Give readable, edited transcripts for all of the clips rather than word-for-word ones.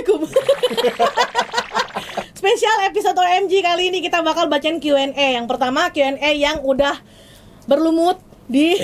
Assalamualaikum. Spesial episode OMG kali ini kita bakal bacain Q&A. Yang pertama Q&A yang udah berlumut di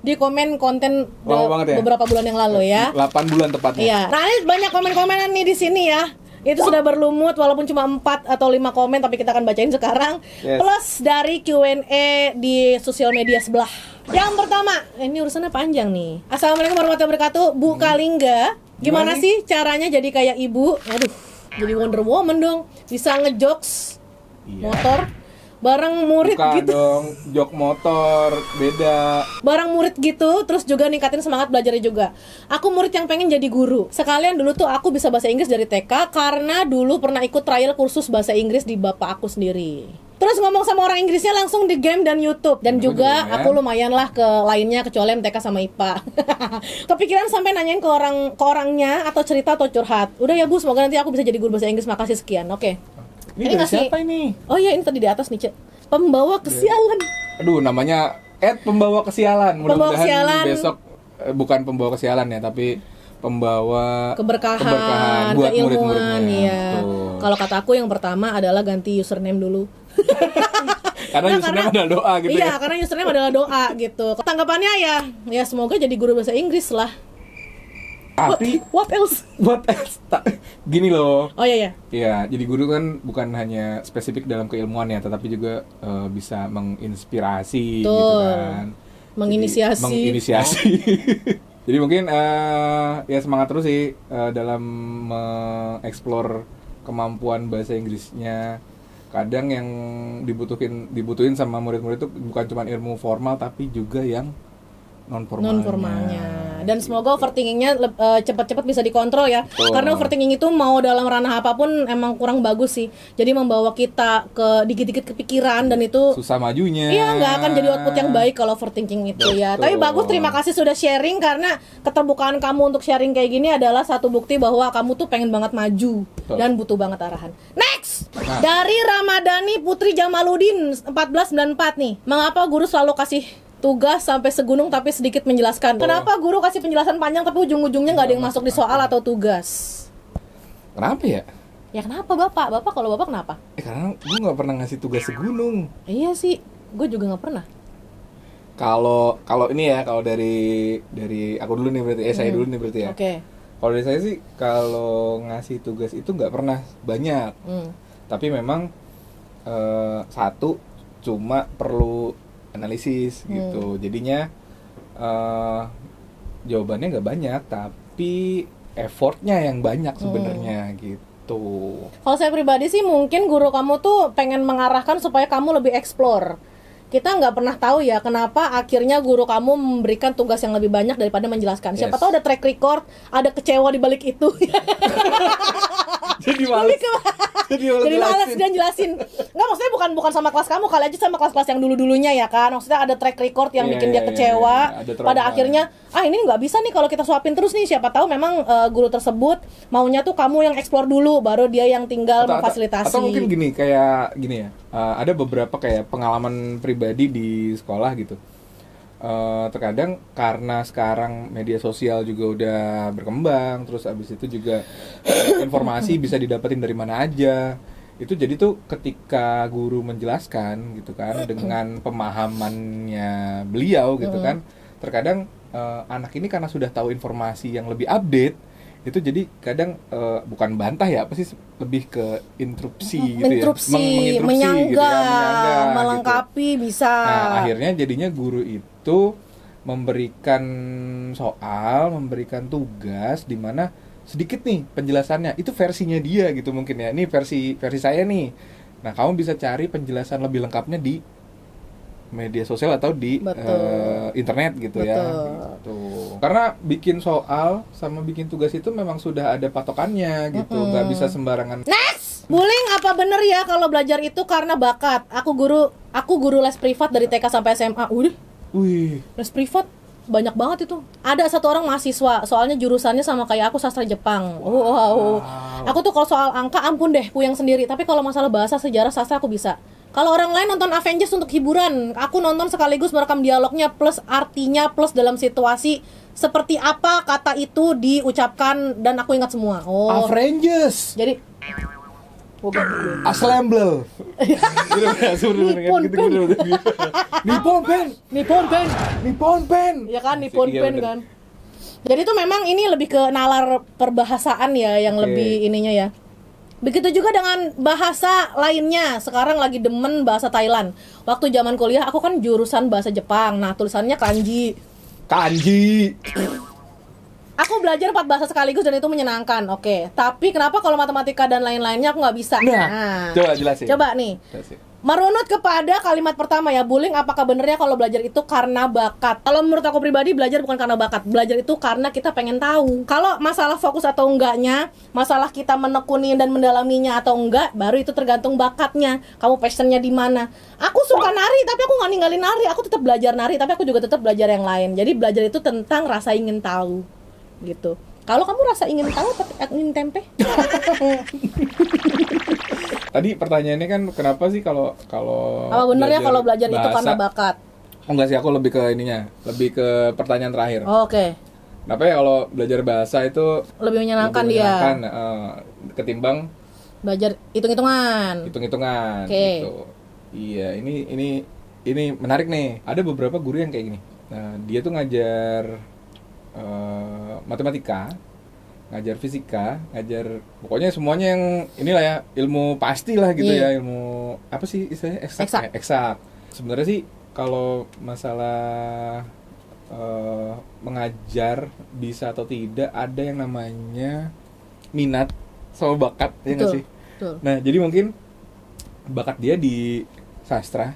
di komen konten beberapa bulan yang lalu ya. 8 bulan tepatnya. Iya. Nah, ini banyak komen-komenan nih di sini ya. Itu sudah berlumut walaupun cuma 4 atau 5 komen, tapi kita akan bacain sekarang. Yes. Plus dari Q&A di sosial media sebelah. Yang pertama, ini urusannya panjang nih. Assalamualaikum warahmatullahi wabarakatuh, Bu Kalingga. Gimana sih caranya jadi kayak ibu? Aduh, jadi Wonder Woman dong. Bisa ngejokes motor bareng murid Buka gitu dong, jok motor beda. bareng murid gitu, terus juga ningkatin semangat belajarnya juga. Aku murid yang pengen jadi guru. Sekalian dulu tuh aku bisa bahasa Inggris dari TK karena dulu pernah ikut trial kursus bahasa Inggris di bapak aku sendiri. Terus ngomong sama orang Inggrisnya langsung di game dan YouTube. Dan juga aku lumayan lah ke lainnya kecuali MTK sama IPA. Kepikiran sampai nanyain ke orangnya atau cerita atau curhat. Udah ya Bu, semoga nanti aku bisa jadi guru bahasa Inggris. Makasih sekian. Oke. Ini dari siapa ini? Oh iya, ini tadi di atas nih, Cek. Pembawa kesialan. Aduh, namanya pembawa kesialan. Mudah-mudahan besok bukan pembawa kesialan ya, tapi pembawa keberkahan buat keilmuan, murid-muridnya. Iya. Kalau kata aku yang pertama adalah ganti username dulu. Karena username adalah doa gitu iya, ya. karena username adalah doa gitu. Tanggapannya ya semoga jadi guru bahasa Inggris lah. Tapi What else? Gini loh. Oh iya. Iya, jadi guru kan bukan hanya spesifik dalam keilmuan ya, tetapi juga bisa menginspirasi Tuh. gitu kan. Menginisiasi. Jadi mungkin ya semangat terus sih dalam mengeksplor kemampuan bahasa Inggrisnya. Kadang yang dibutuhin sama murid-murid itu bukan cuma ilmu formal tapi juga yang non formalnya. Dan semoga overthinkingnya cepat-cepat bisa dikontrol ya. Karena overthinking itu mau dalam ranah apapun emang kurang bagus sih. Jadi membawa kita ke dikit-dikit kepikiran dan itu susah majunya. Iya, nggak akan jadi output yang baik kalau overthinking itu. Betul. Ya. Tapi bagus, terima kasih sudah sharing karena keterbukaan kamu untuk sharing kayak gini adalah satu bukti bahwa kamu tuh pengen banget maju. Betul. Dan butuh banget arahan. Next, dari Ramadhani Putri Jamaludin 1494 nih. Mengapa guru selalu kasih tugas sampai segunung tapi sedikit menjelaskan? Kenapa guru kasih penjelasan panjang tapi ujung-ujungnya nggak ada yang masuk di soal atau tugas? Kenapa ya? Ya kenapa Bapak? Kalau Bapak kenapa? Karena gue nggak pernah ngasih tugas segunung. Iya sih, gue juga nggak pernah. Kalau ini ya, kalau dari aku dulu nih berarti, saya dulu nih berarti ya. Oke. Kalau dari saya sih, kalau ngasih tugas itu nggak pernah banyak. Tapi memang satu cuma perlu analisis gitu, jadinya jawabannya nggak banyak tapi effortnya yang banyak sebenarnya gitu. Kalau saya pribadi sih mungkin guru kamu tuh pengen mengarahkan supaya kamu lebih explore. Kita nggak pernah tahu ya kenapa akhirnya guru kamu memberikan tugas yang lebih banyak daripada menjelaskan. Siapa tahu ada track record, ada kecewa di balik itu. Jadi malas dia jelasin. Enggak, maksudnya bukan sama kelas kamu, kali aja sama kelas-kelas yang dulu-dulunya ya kan. Maksudnya ada track record yang bikin dia kecewa. Pada akhirnya, ini nggak bisa nih kalau kita suapin terus nih. Siapa tahu memang guru tersebut maunya tuh kamu yang explore dulu, baru dia yang tinggal memfasilitasi. Atau mungkin gini ya. Ada beberapa kayak pengalaman pribadi di sekolah gitu. Terkadang karena sekarang media sosial juga udah berkembang, terus abis itu juga informasi bisa didapetin dari mana aja. Itu jadi tuh ketika guru menjelaskan gitu kan dengan pemahamannya beliau gitu kan, terkadang anak ini karena sudah tahu informasi yang lebih update, itu jadi kadang bukan bantah ya, apa sih, lebih ke interupsi gitu ya, menyanggah, gitu kan, melengkapi gitu. Bisa. Nah akhirnya jadinya guru itu memberikan tugas di mana sedikit nih penjelasannya, itu versinya dia gitu mungkin ya, ini versi saya nih. Nah kamu bisa cari penjelasan lebih lengkapnya di media sosial atau di internet gitu. Ya gitu. Karena bikin soal sama bikin tugas itu memang sudah ada patokannya gitu, nggak bisa sembarangan. Next, bullying apa bener ya kalau belajar itu karena bakat? Aku guru les privat dari TK sampai SMA. Wih, les privat banyak banget itu. Ada satu orang mahasiswa, soalnya jurusannya sama kayak aku, sastra Jepang. Wow. Aku tuh kalau soal angka ampun deh, puyeng sendiri. Tapi kalau masalah bahasa, sejarah, sastra aku bisa. Kalau orang lain nonton Avengers untuk hiburan, aku nonton sekaligus merekam dialognya plus artinya plus dalam situasi seperti apa kata itu diucapkan dan aku ingat semua. Oh. Avengers. Jadi Assemble. Nippon Pen. Nippon Pen. Ya kan, Nippon Iya, Pen bener. kan. Jadi itu memang ini lebih ke nalar perbahasaan ya yang Oke. lebih ininya ya. Begitu juga dengan bahasa lainnya. Sekarang lagi demen bahasa Thailand. Waktu zaman kuliah aku kan jurusan bahasa Jepang. Nah, tulisannya kanji. Kanji. Aku belajar 4 bahasa sekaligus dan itu menyenangkan. Oke. Tapi kenapa kalau matematika dan lain-lainnya aku nggak bisa? Nah, coba jelasin. Coba nih. Jelasin. Merunut kepada kalimat pertama ya, bullying apakah benernya kalau belajar itu karena bakat? Kalau menurut aku pribadi belajar bukan karena bakat. Belajar itu karena kita pengen tahu. Kalau masalah fokus atau enggaknya, masalah kita menekuni dan mendalaminya atau enggak, baru itu tergantung bakatnya. Kamu passionnya di mana? Aku suka nari tapi aku nggak ninggalin nari. Aku tetap belajar nari tapi aku juga tetap belajar yang lain. Jadi belajar itu tentang rasa ingin tahu. Gitu. Kalau kamu rasa ingin tahu atau ingin tempe? Tadi pertanyaannya kan kenapa sih kalau Apa benernya kalau belajar itu bahasa- karena bakat? Oh, enggak sih, aku lebih ke ininya, lebih ke pertanyaan terakhir. Oke. Kenapa ya kalau belajar bahasa itu Lebih menyenangkan lebih dia. menyenangkan, ketimbang Belajar hitung-hitungan. hitung-hitungan Oke. gitu. Iya, ini menarik nih. Ada beberapa guru yang kayak gini. Nah, dia tuh ngajar matematika, ngajar fisika, ngajar pokoknya semuanya yang inilah ya, ilmu pasti lah gitu Iya. ya, ilmu apa sih istilahnya, eksak. Eksak. Ya, eksak. Sebenarnya sih kalau masalah mengajar bisa atau tidak, ada yang namanya minat sama bakat, ya nggak Betul, sih? betul. Nah, jadi mungkin bakat dia di sastra,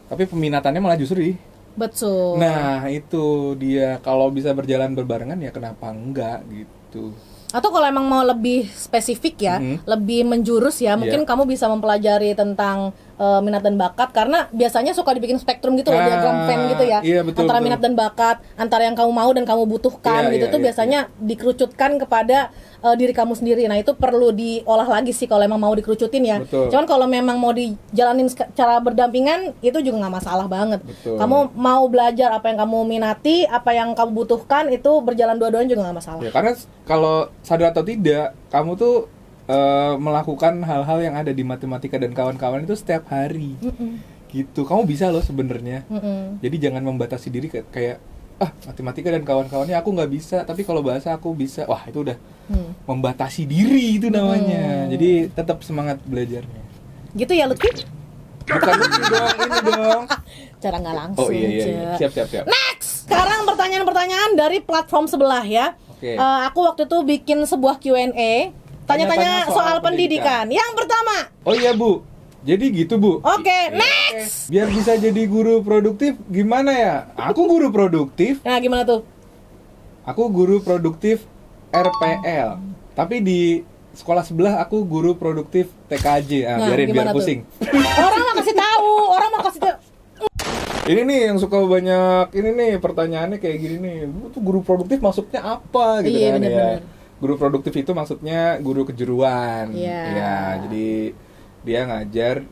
tapi peminatannya malah justru di. Betul. Nah, itu dia, kalau bisa berjalan berbarengan ya kenapa enggak gitu. Atau kalau emang mau lebih spesifik ya, Mhm. lebih menjurus ya, mungkin Iya. kamu bisa mempelajari tentang minat dan bakat, karena biasanya suka dibikin spektrum gitu loh, Ah, diagram Venn gitu ya, iya, betul, antara betul. minat dan bakat, antara yang kamu mau dan kamu butuhkan Iya, gitu iya, tuh iya, biasanya dikerucutkan kepada diri kamu sendiri. Nah itu perlu diolah lagi sih kalau emang mau dikerucutin ya. Betul. Cuman kalau memang mau dijalanin cara berdampingan itu juga nggak masalah banget. Betul. Kamu mau belajar apa yang kamu minati, apa yang kamu butuhkan, itu berjalan dua-duanya juga nggak masalah. Ya, karena kalau sadar atau tidak, kamu tuh melakukan hal-hal yang ada di matematika dan kawan-kawan itu setiap hari. Gitu. Kamu bisa loh sebenarnya. Jadi jangan membatasi diri kayak matematika dan kawan-kawannya aku nggak bisa, tapi kalau bahasa aku bisa. Wah, itu udah membatasi diri itu namanya. Jadi tetap semangat belajarnya. Gitu ya Lutfi? Bukan itu dong, ini dong. Cara nggak langsung. Oh iya. Ce. Siap. Next! Sekarang pertanyaan-pertanyaan dari platform sebelah ya. Oke. Aku waktu itu bikin sebuah Q&A, tanya-tanya soal pendidikan. Yang pertama, Oh iya, Bu. Jadi gitu, Bu. oke, Iya. next! Biar bisa jadi guru produktif gimana ya? Aku guru produktif. Nah gimana tuh? Aku guru produktif RPL. Tapi di sekolah sebelah aku guru produktif TKJ. Nah, Biar gimana tuh? pusing. Orang mau kasih tahu, orang mau kasih tahu. Ini nih yang suka banyak ini nih pertanyaannya kayak gini nih. Bu tuh guru produktif maksudnya apa gitu Iya, kan bener-bener. ya. Guru produktif itu maksudnya guru kejuruan. Iya. Ya, jadi dia ngajar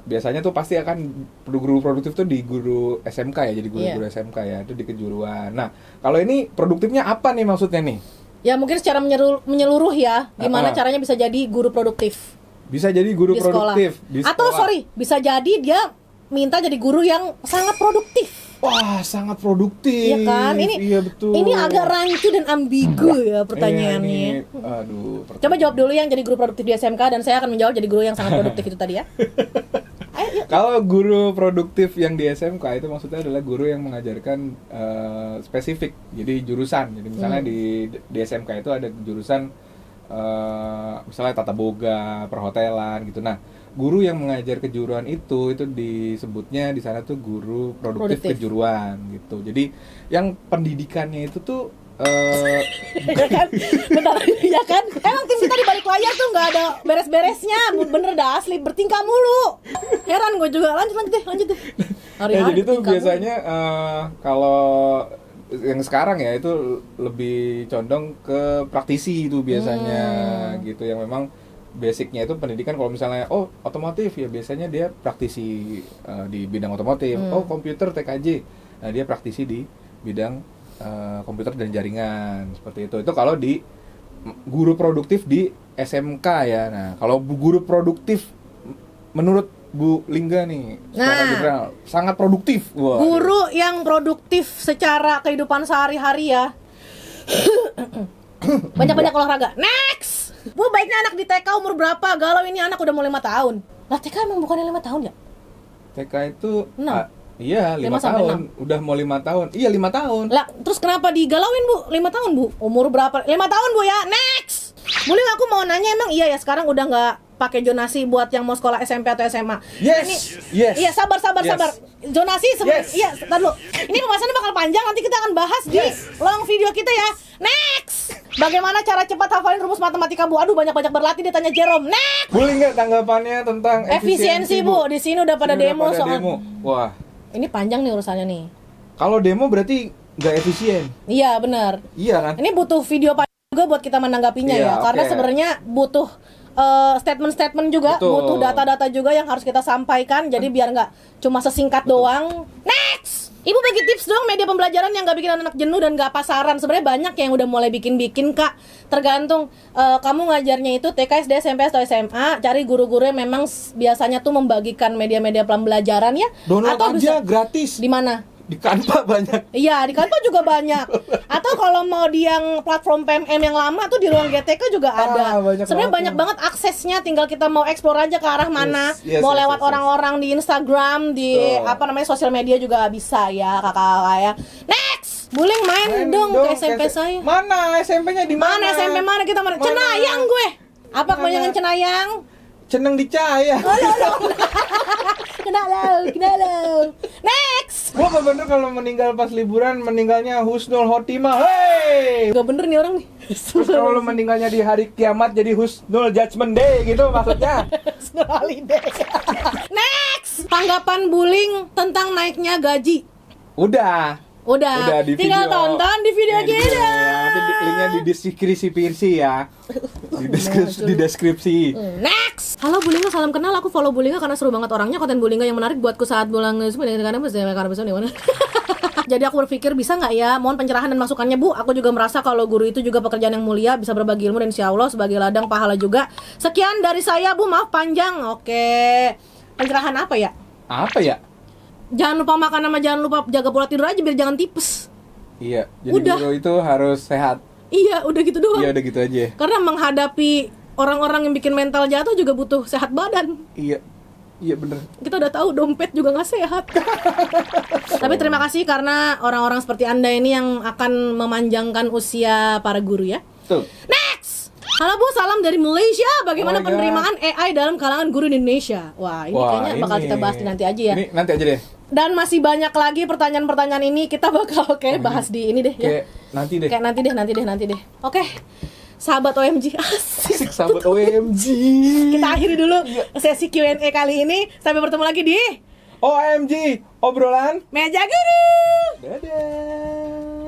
biasanya tuh pasti akan guru produktif tuh di guru SMK ya, jadi guru-guru Iya. SMK ya, itu di kejuruan. Nah, kalau ini produktifnya apa nih maksudnya nih? Ya mungkin secara menyeluruh ya, gimana caranya bisa jadi guru produktif Bisa jadi guru di sekolah. produktif di sekolah. Atau bisa jadi dia minta jadi guru yang sangat produktif. Wah, sangat produktif. Iya kan? Iya betul. Ini agak rancu dan ambigu ya pertanyaannya. Ini, aduh. Coba jawab dulu yang jadi guru produktif di SMK dan saya akan menjawab jadi guru yang sangat produktif itu tadi ya. Ayo, yuk. Kalau guru produktif yang di SMK itu maksudnya adalah guru yang mengajarkan spesifik, jadi jurusan. Jadi misalnya di SMK itu ada jurusan misalnya tata boga, perhotelan gitu. Nah, guru yang mengajar kejuruan itu disebutnya di sana tuh guru produktif kejuruan gitu. Jadi yang pendidikannya itu tuh Ya kan? Bentar, ya kan? Emang tim kita di balik layar tuh nggak ada beres-beresnya, bener dah asli bertingkah mulu. Heran gue juga. Lanjut deh. jadi tuh biasanya kalau yang sekarang ya itu lebih condong ke praktisi itu biasanya gitu, yang memang basicnya itu pendidikan. Kalau misalnya otomotif ya biasanya dia praktisi di bidang otomotif. Komputer TKJ, nah dia praktisi di bidang komputer dan jaringan, seperti itu. Itu kalau di guru produktif di SMK ya. Nah kalau guru produktif menurut Bu Lingga nih secara general sangat produktif. Wah, guru yang produktif secara kehidupan sehari-hari ya. Banyak-banyak olahraga. Next. Bu, baiknya anak di TK umur berapa? Galau ini anak udah mau 5 tahun. Lah TK emang bukannya 5 tahun ya? TK itu 6. Iya 5 tahun. Udah mau 5 tahun. Iya 5 tahun. Lah terus kenapa digalauin Bu? 5 tahun Bu? Umur berapa? 5 tahun Bu ya. Next. Boleh aku mau nanya, emang iya ya sekarang udah nggak pakai zonasi buat yang mau sekolah SMP atau SMA? Yes. Iya, sabar. Zonasi iya, tar dulu. Ini pembahasannya bakal panjang, nanti kita akan bahas di long video kita ya. Next. Bagaimana cara cepat hafalin rumus matematika Bu? Aduh, banyak-banyak berlatih ditanya Jerome. Next. Boleh nggak tanggapannya tentang Efisiensi Bu? Di sini udah pada demo soal. Wah. Ini panjang nih urusannya nih. Kalau demo berarti nggak efisien. Iya, benar. Iya kan? Ini butuh video panjang juga buat kita menanggapinya ya, karena sebenarnya butuh statement-statement juga, butuh data-data juga yang harus kita sampaikan, jadi biar nggak cuma sesingkat doang. Next! Ibu bagi tips dong media pembelajaran yang nggak bikin anak jenuh dan nggak pasaran. Sebenarnya banyak yang udah mulai bikin Kak. Tergantung kamu ngajarnya itu TK, SD, SMP atau SMA. Cari guru-guru yang memang biasanya tuh membagikan media-media pembelajaran ya. Download atau aja bisa, gratis. di mana? Di Canva banyak. Iya, di Canva juga banyak. Atau kalau mau di yang platform PMM yang lama tuh di ruang GTK juga ada. Sebenarnya banyak banget aksesnya, tinggal kita mau explore aja ke arah mana. Mau lewat orang-orang di Instagram, di sosial media juga bisa ya, kakak-kakak ya. Next, Buling main dong ke SMP saya. Mana SMP-nya di mana? Mana SMP mana kita mana? Cenayang gue. Apa kebanyakan Cenayang? Ceneng di Cahaya. Kena lo. Next. Gua apa bener kalau meninggal pas liburan meninggalnya husnul khotimah. Hey. Gak bener nih orang nih. Terus kalau lu meninggalnya di hari kiamat jadi husnul judgment day gitu maksudnya. Husnul holiday. Next. Tanggapan Buling tentang naiknya gaji. Udah di tinggal video. Tonton di video kita. Nanti linknya di deskripsi ya. Di deskripsi. Next. Halo Bulinga, salam kenal. Aku follow Bulinga karena seru banget orangnya. Konten Bulinga yang menarik buatku saat bulan karena jadi aku berpikir bisa nggak ya, mohon pencerahan dan masukannya Bu. Aku juga merasa kalau guru itu juga pekerjaan yang mulia, bisa berbagi ilmu dan insya Allah sebagai ladang pahala juga. Sekian dari saya Bu, maaf panjang. Oke, pencerahan apa ya? Jangan lupa makan sama jangan lupa jaga pola tidur aja biar jangan tipes. Iya, jadi guru itu harus sehat. Iya, udah gitu doang. Iya, udah gitu aja. Karena menghadapi orang-orang yang bikin mental jatuh juga butuh sehat badan. Iya bener. Kita udah tahu dompet juga nggak sehat. Tapi terima kasih karena orang-orang seperti Anda ini yang akan memanjangkan usia para guru ya. Tuh. Next. Halo Bu, salam dari Malaysia. Bagaimana penerimaan AI dalam kalangan guru di Indonesia? Wah, ini kayaknya bakal kita bahas nanti aja ya. Ini nanti aja deh. Dan masih banyak lagi pertanyaan-pertanyaan ini kita bakal bahas di ini deh ya. Nanti deh. Nanti deh. Oke. Sahabat OMG. Asik sahabat OMG. Kita akhiri dulu sesi Q&A kali ini. Sampai bertemu lagi di OMG, obrolan Meja Guru. Dadah.